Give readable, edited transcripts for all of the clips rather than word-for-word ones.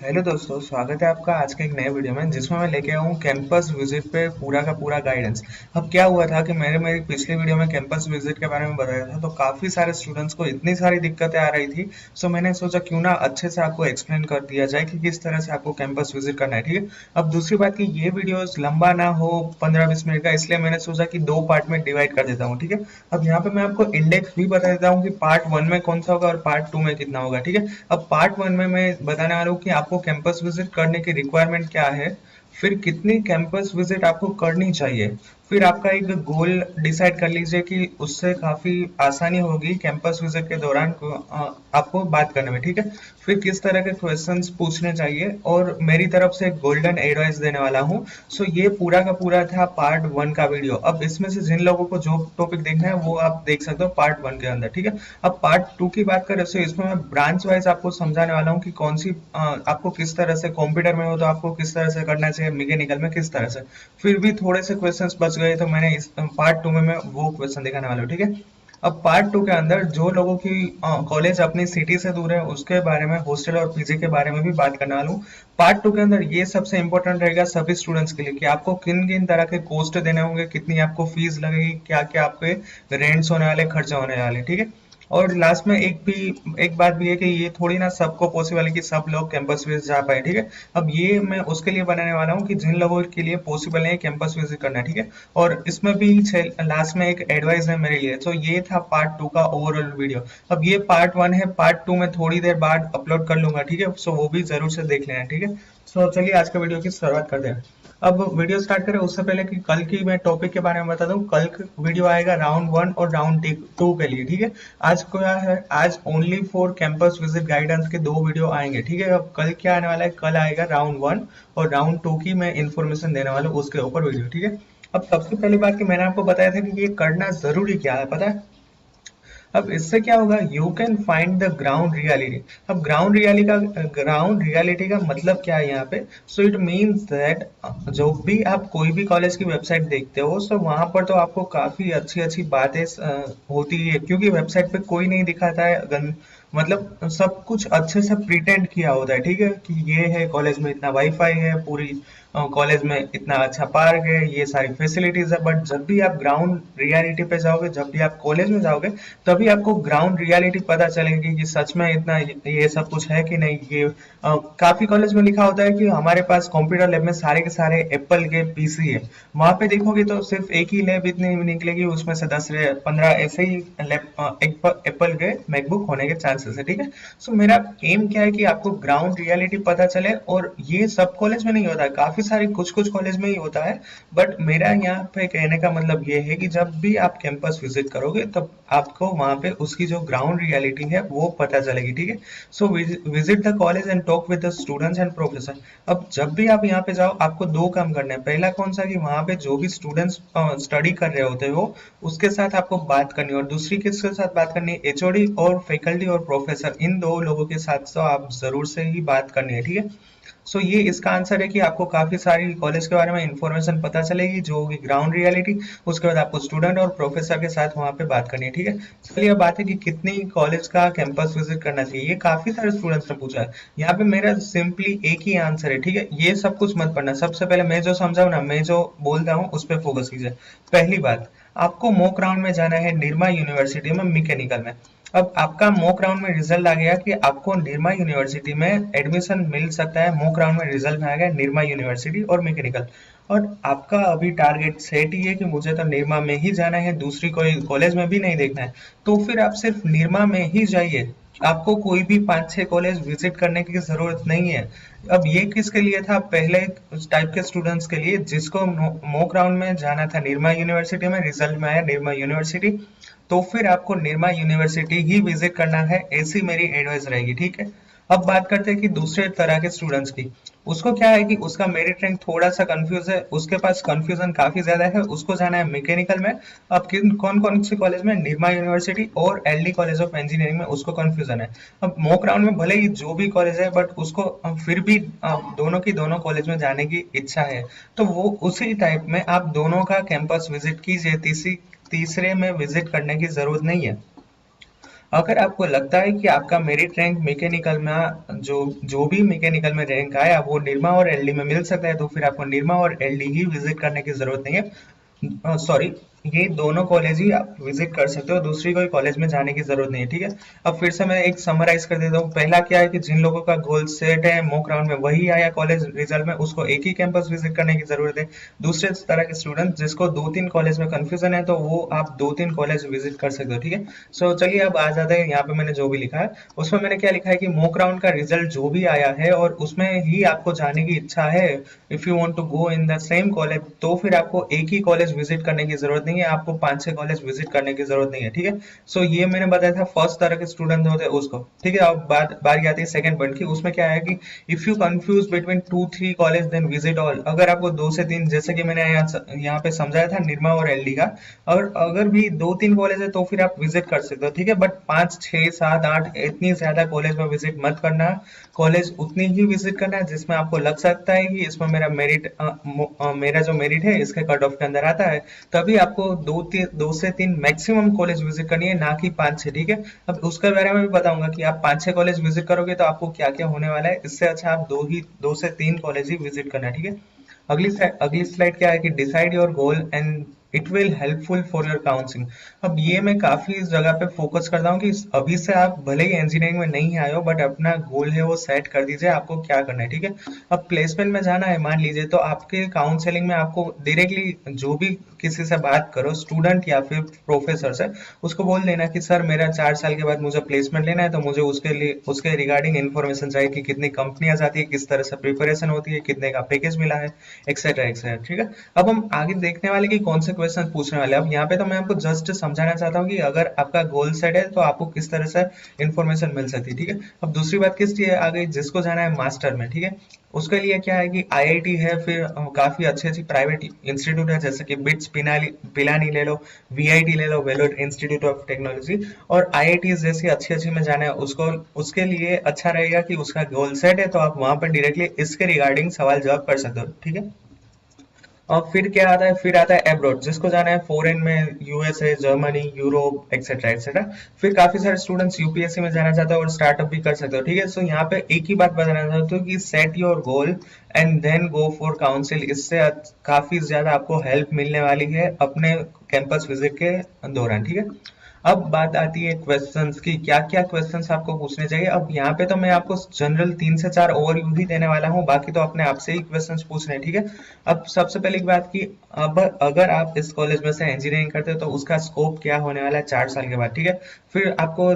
Hello दोस्तों, स्वागत है आपका आज के एक नए वीडियो में जिसमें मैं लेके आया हूँ कैंपस विजिट पे पूरा का पूरा गाइडेंस। अब क्या हुआ था कि मैंने मेरी पिछली वीडियो में कैंपस विजिट के बारे में बताया था, तो काफ़ी सारे स्टूडेंट्स को इतनी सारी दिक्कतें आ रही थी। सो मैंने सोचा क्यों ना अच्छे से आपको एक्सप्लेन कर दिया जाए कि किस तरह से आपको कैंपस विजिट करना है। ठीक है। अब दूसरी बात कि ये वीडियोस लंबा ना हो, 15-20 मिनट का, इसलिए मैंने सोचा कि दो पार्ट में डिवाइड कर देता हूँ। ठीक है। अब यहाँ पे मैं आपको इंडेक्स भी बता देता हूँ कि पार्ट 1 में कौन सा होगा और पार्ट 2 में कितना होगा। ठीक है। अब पार्ट 1 में मैं बताने वाला हूँ कि आपको कैंपस विजिट करने की रिक्वायरमेंट क्या है, फिर कितनी कैंपस विजिट आपको करनी चाहिए, फिर आपका एक गोल डिसाइड कर लीजिए कि उससे काफ़ी आसानी होगी कैंपस विजिट के दौरान आपको बात करने में। ठीक है। फिर किस तरह के क्वेश्चंस पूछने चाहिए और मेरी तरफ से एक गोल्डन एडवाइस देने वाला हूँ। सो ये पूरा का पूरा था पार्ट 1 का वीडियो। अब इसमें से जिन लोगों को जो टॉपिक देखना है वो आप देख सकते हो पार्ट 1 के अंदर। ठीक है। अब पार्ट 2 की बात करें तो इसमें मैं ब्रांच वाइज आपको समझाने वाला हूँ कि कौन सी आपको किस तरह से, कंप्यूटर में हो तो आपको किस तरह से करना चाहिए, मैकेनिकल में किस तरह से। फिर भी थोड़े से क्वेश्चंस बच गए तो मैंने इस पार्ट 2 में मैं वो क्वेश्चन दिखाने वाला हूँ। ठीक है। अब पार्ट 2 के अंदर जो लोगों की कॉलेज अपनी सिटी से दूर है उसके बारे में, हॉस्टल और पीजी के बारे में भी बात करने वाला हूँ। पार्ट 2 के अंदर ये सबसे इंपॉर्टेंट रहेगा सभी स्टूडेंट्स के लिए कि आपको किन किन तरह के कॉस्ट देने होंगे, कितनी आपको फीस लगेगी, क्या क्या आपके रेंट्स होने वाले, खर्चे होने वाले। ठीक है। और लास्ट में एक बात भी है कि ये थोड़ी ना सबको पॉसिबल है कि सब लोग कैंपस विजिट जा पाए। ठीक है। अब ये मैं उसके लिए बनाने वाला हूँ कि जिन लोगों के लिए पॉसिबल नहीं है कैंपस विजिट करना। ठीक है। और इसमें भी लास्ट में एक एडवाइस है मेरे लिए। तो ये था पार्ट 2 का ओवरऑल वीडियो। अब ये पार्ट 1 है, पार्ट 2 में थोड़ी देर बाद अपलोड कर लूंगा। ठीक है। सो वो भी जरूर से देख लेना। ठीक है। सो चलिए आज के वीडियो की शुरुआत करते हैं। अब वीडियो स्टार्ट करें उससे पहले कि कल की मैं टॉपिक के बारे में बता दूं। कल वीडियो आएगा राउंड 1 और राउंड 2 के लिए। ठीक है। आज क्या है, आज only for campus visit guidance के 2 वीडियो आएंगे। ठीक है। अब कल क्या आने वाला है, कल आएगा राउंड 1 और राउंड 2 की मैं इन्फॉर्मेशन देने वाला हूँ उसके ऊपर वीडियो। ठीक है। अब सबसे पहली बात कि मैंने आपको बताया था कि ये करना जरूरी क्या है, पता है। अब इससे क्या होगा, you can find the ground reality. अब ग्राउंड रियलिटी का मतलब क्या है यहाँ पे। सो इट मीन्स दैट जो भी आप कोई भी कॉलेज की वेबसाइट देखते हो, सो वहां पर तो आपको काफी अच्छी अच्छी बातें होती है, क्योंकि वेबसाइट पे कोई नहीं दिखाता है मतलब सब कुछ अच्छे से प्रिटेंड किया होता है। ठीक है। कि ये है कॉलेज में इतना वाईफाई है, पूरी कॉलेज में इतना अच्छा पार्क है, ये सारी फैसिलिटीज है। बट जब भी आप ग्राउंड रियलिटी पे जाओगे, जब भी आप कॉलेज में जाओगे, तभी आपको ग्राउंड रियलिटी पता चलेगी कि सच में इतना ये सब कुछ है कि नहीं। ये काफी कॉलेज में लिखा होता है कि हमारे पास कंप्यूटर लैब में सारे के सारे एप्पल के पीसी है। वहां पे देखोगे तो सिर्फ एक ही लैब इतनी निकलेगी, उसमें से 10 से 15 ऐसे ही लैब एप्पल के मैकबुक होने के चांसेस है। ठीक है। सो मेरा एम क्या है कि आपको ग्राउंड रियलिटी पता चले, और ये सब कॉलेज में नहीं होता है, काफी सारी कुछ कुछ कॉलेज में ही होता है। बट मेरा यहाँ पे कहने का मतलब ये है कि जब भी आप कैंपस विजिट करोगे तब आपको वहां पे उसकी जो ग्राउंड रियलिटी है वो पता चलेगी। ठीक है। So visit the college and talk with the students and professor. अब जब भी आप यहाँ पे जाओ आपको दो काम करने हैं। पहला कौन सा, कि वहां पे जो भी स्टूडेंट्स स्टडी कर रहे होते हो उसके साथ आपको बात करनी है। और दूसरी किसके साथ बात करनी है, एचओडी और फैकल्टी और प्रोफेसर, इन दो लोगों के साथ तो आप जरूर से ही बात करनी है। ठीक है। सो ये इसका आंसर है कि आपको काफी सारी कॉलेज के बारे में इंफॉर्मेशन पता चलेगी जो होगी ग्राउंड रियलिटी। उसके बाद आपको स्टूडेंट और प्रोफेसर के साथ वहां पे बात करनी है। ठीक है। चलिए अब बात है कि कितनी कॉलेज का कैंपस विजिट करना चाहिए। ये काफी सारे स्टूडेंट्स ने पूछा है। यहाँ पे मेरा सिंपली एक ही आंसर है। ठीक है। ये सब कुछ मत पढ़ना, सबसे पहले मैं जो समझाऊं ना, मैं जो बोल रहा हूँ उस पर फोकस कीजिए। पहली बात, आपको मॉक राउंड में जाना है निर्मा यूनिवर्सिटी में, मैकेनिकल में। अब आपका मॉक राउंड में रिजल्ट आ गया कि आपको निर्मा यूनिवर्सिटी में एडमिशन मिल सकता है। मॉक राउंड में रिजल्ट में आ गया निर्मा यूनिवर्सिटी और मैकेनिकल, और आपका अभी टारगेट सेट ही है कि मुझे तो निर्मा में ही जाना है, दूसरी कोई कॉलेज में भी नहीं देखना है। तो फिर आप सिर्फ निर्मा में ही जाइए, आपको कोई भी 5-6 कॉलेज विजिट करने की जरूरत नहीं है। अब ये किसके लिए था, पहले टाइप के स्टूडेंट्स के लिए जिसको मॉक राउंड में जाना था निर्मा यूनिवर्सिटी में, रिजल्ट में आया निर्मा यूनिवर्सिटी, तो फिर आपको निर्मा यूनिवर्सिटी ही विजिट करना है, ऐसी मेरी एडवाइस रहेगी। ठीक है। अब बात करते हैं कि दूसरे तरह के स्टूडेंट्स की। उसको क्या है कि उसका मेरिट रैंक थोड़ा सा कंफ्यूज है, उसके पास कंफ्यूजन काफी ज्यादा है, उसको जाना है मैकेनिकल में। अब किन कौन कौन से कॉलेज में, निर्मा यूनिवर्सिटी और एलडी कॉलेज ऑफ इंजीनियरिंग में उसको कंफ्यूजन है। अब मॉक राउंड में भले ही जो भी कॉलेज है, बट उसको फिर भी दोनों की दोनों कॉलेज में जाने की इच्छा है, तो वो उसी टाइप में आप दोनों का कैंपस विजिट कीजिए, तीसरे में विजिट करने की जरूरत नहीं है। अगर आपको लगता है कि आपका मेरिट रैंक मैकेनिकल में जो जो भी मैकेनिकल में रैंक आया वो निरमा और एलडी में मिल सकता है, तो फिर आपको निरमा और एलडी ही विजिट करने की जरूरत नहीं है। सॉरी, ये दोनों कॉलेज ही आप विजिट कर सकते हो, दूसरी कोई कॉलेज में जाने की जरूरत नहीं है, ठीक है। अब फिर से मैं एक समराइज कर देता हूँ। पहला क्या है कि जिन लोगों का गोल सेट है मॉक राउंड में वही आया कॉलेज रिजल्ट में, उसको एक ही कैंपस विजिट करने की जरूरत है। दूसरे तरह के स्टूडेंट जिसको 2-3 कॉलेज में कंफ्यूजन है, तो वो आप 2-3 कॉलेज विजिट कर सकते हो, ठीक है। सो चलिए अब आ जाते हैं यहाँ पे मैंने जो भी लिखा है उसमें। मैंने क्या लिखा है कि मॉक राउंड का रिजल्ट जो भी आया है और उसमें ही आपको जाने की इच्छा है, if you want to go in the same college, तो फिर आपको एक ही कॉलेज विजिट करने की जरूरत नहीं है, आपको 5-6 कॉलेज विजिट करने की जरूरत नहीं है, ठीक है। सो ये मैंने बताया था फर्स्ट तरह के स्टूडेंट होते हैं उसको, ठीक है। अब बारी आती है सेकंड पॉइंट की। उसमें क्या है कि if you confuse between 2-3 college then visit all. अगर आपको 2 से 3, जैसे कि मैंने यहाँ पे समझाया था निरमा और एलडी का, और अगर भी 2-3 कॉलेज है तो फिर आप विजिट कर सकते हो, ठीक है। बट 5-6-7-8 इतनी ज्यादा कॉलेज में विजिट मत करना। कॉलेज उतनी ही विजिट करना है जिसमें आपको लग सकता है कि इसमें मेरा जो मेरिट है इसके कट ऑफ के अंदर आता है। तभी आपको 2 से 3 मैक्सिमम कॉलेज विजिट करनी है, ना कि 5-6, ठीक है। अब उसके बारे में भी बताऊंगा कि आप 5-6 कॉलेज विजिट करोगे तो आपको क्या क्या होने वाला है। इससे अच्छा आप 2 से 3 कॉलेज ही विजिट करना है, ठीक है। अगली स्लाइड क्या है कि decide your goal and it will helpful for your counselling. अब ये मैं काफी इस जगह पे फोकस करता हूँ कि अभी से आप भले ही इंजीनियरिंग में नहीं आए हो, बट अपना गोल है वो सेट कर दीजिए आपको क्या करना है, ठीक है। अब प्लेसमेंट में जाना है मान लीजिए, तो आपके काउंसलिंग में आपको डायरेक्टली जो भी किसी से बात करो, स्टूडेंट या फिर प्रोफेसर से, उसको बोल देना कि सर मेरा 4 साल के बाद मुझे प्लेसमेंट लेना है, तो मुझे उसके लिए उसके रिगार्डिंग इन्फॉर्मेशन चाहिए कि कितनी कंपनियां जाती है, किस तरह से प्रिपरेशन होती है, कितने का पैकेज मिला है, एक्सेट्रा एक्सेट्रा, ठीक है। अब हम आगे देखने वाले कि कौन से क्वेश्चन पूछने वाले हैं। अब यहाँ पे तो मैं आपको जस्ट समझाना चाहता हूँ कि अगर आपका गोल सेट है तो आपको किस तरह से इन्फॉर्मेशन मिल सकती है, ठीक है। अब दूसरी बात किस लिए आ गई, जिसको जाना है मास्टर में, ठीक है। उसके लिए क्या है कि आईआईटी है, फिर काफी अच्छी अच्छी प्राइवेट इंस्टीट्यूट है, जैसे कि बिट्स पिलानी ले लो, वीआईटी ले लो, वेलोर इंस्टीट्यूट ऑफ टेक्नोलॉजी, और आईआईटी जैसी अच्छी अच्छी में जाना है उसको, उसके लिए अच्छा रहेगा कि उसका गोल सेट है, तो आप वहां पर डायरेक्टली इसके रिगार्डिंग सवाल जवाब कर सकते हो, ठीक है। और फिर क्या आता है, फिर आता है एब्रॉड, जिसको जाना है फॉरेन में, USA, Germany, Europe, etcetera etcetera. फिर काफी सारे स्टूडेंट्स यूपीएससी में जाना चाहते हो और स्टार्टअप भी कर सकते हो, ठीक है। सो यहाँ पे एक ही बात बताना चाहता हूँ कि set your goal and then go for council. इससे काफी ज्यादा आपको हेल्प मिलने वाली है अपने कैंपस विजिट के दौरान, ठीक है। अब बात आती है क्वेश्चंस की, क्या क्या क्वेश्चंस आपको पूछने चाहिए। अब यहाँ पे तो मैं आपको जनरल 3 से 4 ओवरव्यू ही देने वाला हूँ, बाकी तो अपने आप से ही क्वेश्चंस पूछने हैं, ठीक है। अब सबसे पहले की बात की, अब अगर आप इस कॉलेज में से इंजीनियरिंग करते हो तो उसका स्कोप क्या होने वाला है 4 साल के बाद, ठीक है। फिर आपको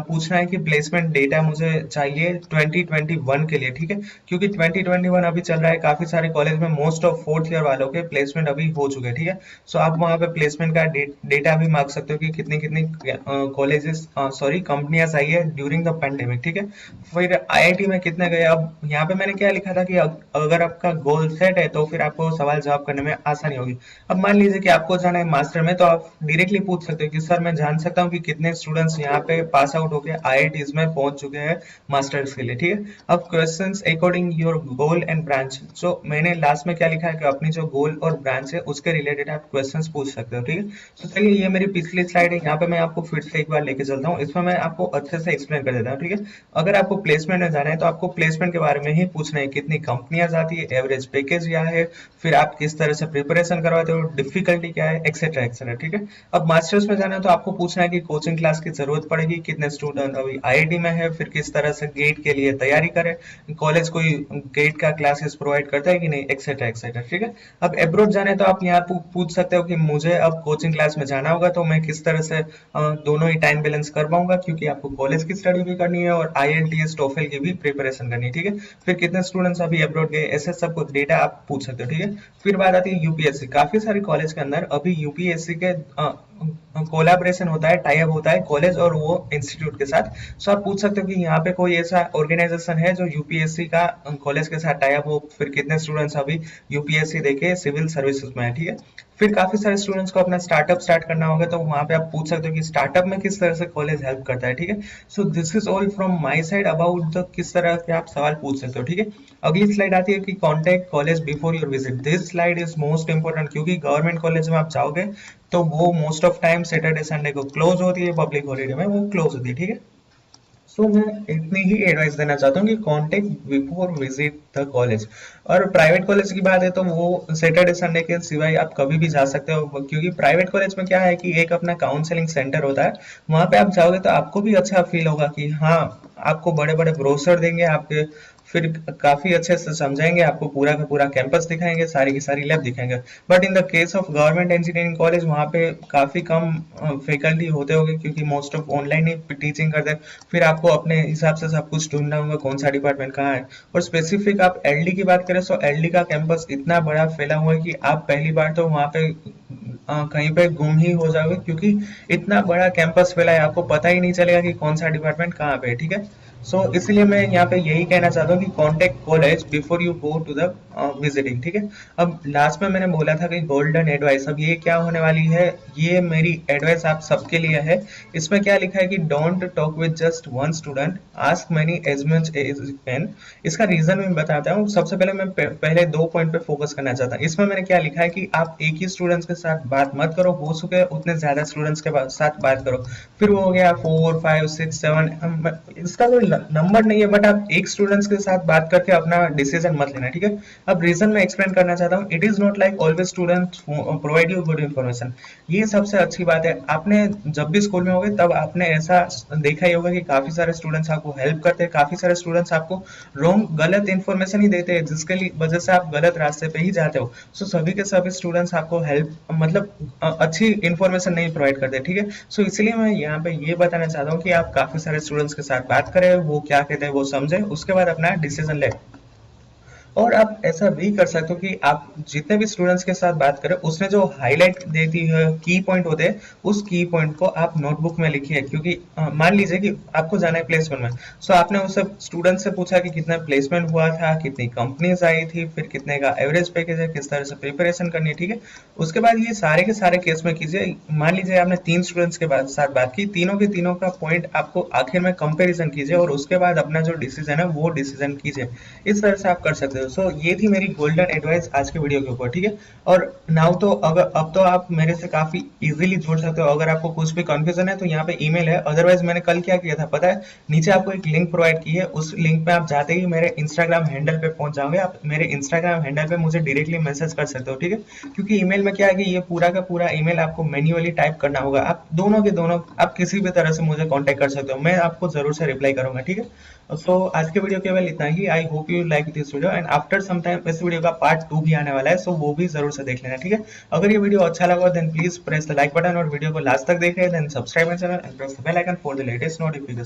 पूछना है कि प्लेसमेंट डेटा मुझे चाहिए 2021 के लिए, ठीक है, क्योंकि 2021 अभी चल रहा है, काफी सारे कॉलेज में मोस्ट ऑफ फोर्थ ईयर वालों के प्लेसमेंट अभी हो चुके हैं, ठीक है। सो आप वहाँ पे प्लेसमेंट का डेटा भी मांग सकते हो कि कितनी कितनी कॉलेजेस सॉरी कंपनियां आई है ड्यूरिंग द पेंडेमिक, ठीक है। फिर आईआईटी में कितने गए। अब यहाँ पे मैंने क्या लिखा था कि अगर आपका गोल सेट है तो फिर आपको सवाल जवाब करने में आसानी होगी। अब मान लीजिए कि आपको जाना है मास्टर में, तो आप डायरेक्टली पूछ सकते हो कि सर मैं जान सकता हूँ कि कितने स्टूडेंट्स यहाँ पे पास आउट होकर आईआईटीज में पहुंच चुके हैं मास्टर्स के लिए, ठीक है। अब questions according your goal and branch, so मैंने लास्ट में क्या लिखा है कि अपनी जो गोल और ब्रांच है उसके रिलेटेड आप क्वेश्चंस पूछ सकते हो, ठीक है। तो चलिए ये मेरी पिछली स्लाइड है, यहाँ पे मैं आपको फिर से एक बार लेके चलता हूँ, इसमें मैं आपको अच्छे से एक्सप्लेन कर देता हूँ, ठीक है। अगर आपको प्लेसमेंट में जाना है तो आपको प्लेसमेंट के बारे में ही पूछना है, कितनी कंपनियां जाती है, एवरेज पैकेज क्या है, फिर आप किस तरह से प्रिपरेशन करवाते हो, डिफिकल्टी क्या है, एक्सेट्रा एक्सेट्रा, ठीक है। अब मास्टर्स में जाना है तो आपको पूछना है कि कोचिंग क्लास की जरूरत पड़ेगी, कितने स्टूडेंट अभी आईआईटी में है, फिर किस तरह से गेट के लिए तैयारी करें, कॉलेज कोई गेट का क्लासेस प्रोवाइड करता है कि नहीं, एक्सेट्रा एक्सेट्रा, ठीक है। अब अब्रॉड जाना है तो आप यहाँ पूछ सकते हो कि मुझे अब कोचिंग क्लास में जाना होगा तो मैं किस तरह से दोनों ही टाइम बैलेंस कर पाऊंगा, क्योंकि आपको कॉलेज की स्टडी भी करनी है और आईएलटीएस टोफल की भी प्रिपरेशन करनी है, ठीक है। फिर कितने स्टूडेंट्स अभी अब्रॉड गए, ऐसे सब कुछ डेटा आप पूछ सकते हो, ठीक है। फिर बात आती है यूपीएससी। काफी सारे कॉलेज के अंदर अभी यूपीएससी के कोलैबोरेशन होता है, टाई अप होता है कॉलेज और वो इंस्टीट्यूट के साथ। सो आप पूछ सकते हो कि यहाँ पे कोई ऐसा ऑर्गेनाइजेशन है जो यूपीएससी का कॉलेज के साथ टाई अप हो, फिर कितने स्टूडेंट्स अभी यूपीएससी देके सिविल सर्विसेज में है, ठीक है। फिर काफी सारे स्टूडेंट्स को अपना स्टार्टअप स्टार्ट करना होगा, तो वहां पे आप पूछ सकते हो कि स्टार्टअप में किस तरह से कॉलेज हेल्प करता है, ठीक है। So this is all from my side about the किस तरह के आप सवाल पूछ सकते हो, ठीक है। अगली स्लाइड आती है कि contact college before your visit. This slide is most important, क्योंकि गवर्नमेंट कॉलेज में आप जाओगे तो वो most most of time Saturday Sunday को क्लोज होती है, पब्लिक हॉलीडे में वो क्लोज होती है, ठीक है। सो मैं इतनी ही एडवाइस देना चाहता हूँ कि contact before visit the college. और प्राइवेट कॉलेज की बात है तो वो सैटरडे संडे के सिवाय आप कभी भी जा सकते हो, क्योंकि प्राइवेट कॉलेज में क्या है कि एक अपना काउंसलिंग सेंटर होता है, वहां पे आप जाओगे तो आपको भी अच्छा फील होगा कि हाँ, आपको बड़े बड़े ब्रोशर देंगे आपके, फिर काफी अच्छे से समझाएंगे आपको, पूरा का पूरा कैंपस दिखाएंगे, सारी की सारी लैब दिखाएंगे। But in the case of government engineering college वहाँ पे काफी कम फैकल्टी होते होंगे, क्योंकि most of online he teaching करते हैं। फिर आपको अपने हिसाब से सब कुछ ढूंढना होगा कौन सा डिपार्टमेंट कहाँ है। और स्पेसिफिक आप एलडी की बात करें तो एलडी का कैंपस इतना बड़ा फैला हुआ है कि आप पहली बार तो वहाँ पे कहीं पे गुम ही हो जाओगे, क्योंकि इतना बड़ा कैंपस फैला है, आपको पता ही नहीं चलेगा कि कौन सा डिपार्टमेंट कहाँ पे है, ठीक है। इसलिए मैं यहाँ पे यही कहना चाहता हूँ कि contact college before you go to the visiting, ठीक है। अब लास्ट में मैंने बोला था कि गोल्डन एडवाइस, अब ये क्या होने वाली है, ये मेरी एडवाइस आप सबके लिए है। इसमें क्या लिखा है कि don't talk with just one student, ask many as much as you can. इसका रीजन मैं बताता हूँ। सबसे पहले मैं पहले 2 पॉइंट पे फोकस करना चाहता हूँ। इसमें मैंने क्या लिखा है कि आप एक ही स्टूडेंट्स के साथ बात मत करो, हो सके उतने ज्यादा स्टूडेंट्स के साथ बात करो। फिर वो हो गया 4 5 6 7, इसका कोई नंबर नहीं है, बट आप एक स्टूडेंट्स के साथ बात करके अपना डिसीजन मत लेना, ठीक है। अब रीजन मैं एक्सप्लेन करना चाहता हूँ। It is not like always student provide you good information. ये सबसे अच्छी बात है। आपने जब भी स्कूल में होगे तब आपने ऐसा देखा ही होगा कि काफी सारे स्टूडेंट्स आपको हेल्प करते हैं, काफी सारे स्टूडेंट्स आपको रॉन्ग गलत इन्फॉर्मेशन ही देते हैं, जिसके लिए वजह से आप गलत रास्ते पे ही जाते हो। सभी के सभी स्टूडेंट्स आपको हेल्प मतलब अच्छी इन्फॉर्मेशन नहीं प्रोवाइड करते, ठीक है। इसलिए मैं यहाँ पे ये बताना चाहता हूँ कि आप काफी सारे स्टूडेंट्स के साथ बात करें, वो क्या कहते हैं वो समझे, उसके बाद अपना डिसीजन ले। और आप ऐसा भी कर सकते हो कि आप जितने भी स्टूडेंट्स के साथ बात करें, उसमें जो हाईलाइट देती है की पॉइंट होते हैं, उस की पॉइंट को आप नोटबुक में लिखिए। क्योंकि मान लीजिए कि आपको जाना है प्लेसमेंट में, आपने उस स्टूडेंट से पूछा कि कितना प्लेसमेंट हुआ था, कितनी कंपनीज आई थी, फिर कितने का एवरेज पैकेज है, किस तरह से प्रिपरेशन करनी है, ठीक है। उसके बाद ये सारे के सारे केस में कीजिए। मान लीजिए आपने 3 स्टूडेंट्स के साथ बात की, तीनों के तीनों का पॉइंट आपको आखिर में कंपेरिजन कीजिए, और उसके बाद अपना जो डिसीजन है वो डिसीजन कीजिए। इस तरह से आप कर सकते हो। ये थी मेरी गोल्डन एडवाइस आज के वीडियो के ऊपर, ठीक है। और नाउ तो अगर अब तो आप मेरे से काफी इजीली जुड़ सकते हो। अगर आपको कुछ भी कंफ्यूजन है तो यहाँ पे ईमेल है। अदरवाइज मैंने कल क्या किया था पता है, नीचे आपको एक लिंक प्रोवाइड की है, उस लिंक पे आप जाते ही मेरे इंस्टाग्राम हैंडल पे पहुंच जाओगे। आप मेरे इंस्टाग्राम हैंडल पे मुझे डायरेक्टली मैसेज कर सकते हो, ठीक है। क्योंकि ईमेल में क्या है कि ये पूरा का पूरा ईमेल आपको मैन्युअली टाइप करना होगा। आप दोनों के दोनों आप किसी भी तरह से मुझे कॉन्टेक्ट कर सकते हो, मैं आपको जरूर से रिप्लाई करूंगा, ठीक है। आज के वीडियो केवल इतना ही। I hope you like this video, and after some time इस वीडियो का पार्ट 2 भी आने वाला है, वो भी जरूर से देख लेना, ठीक है। अगर ये वीडियो अच्छा लगा then please press the like button, और वीडियो को लास्ट तक देखें, then subscribe my channel and press the bell icon for the latest notification.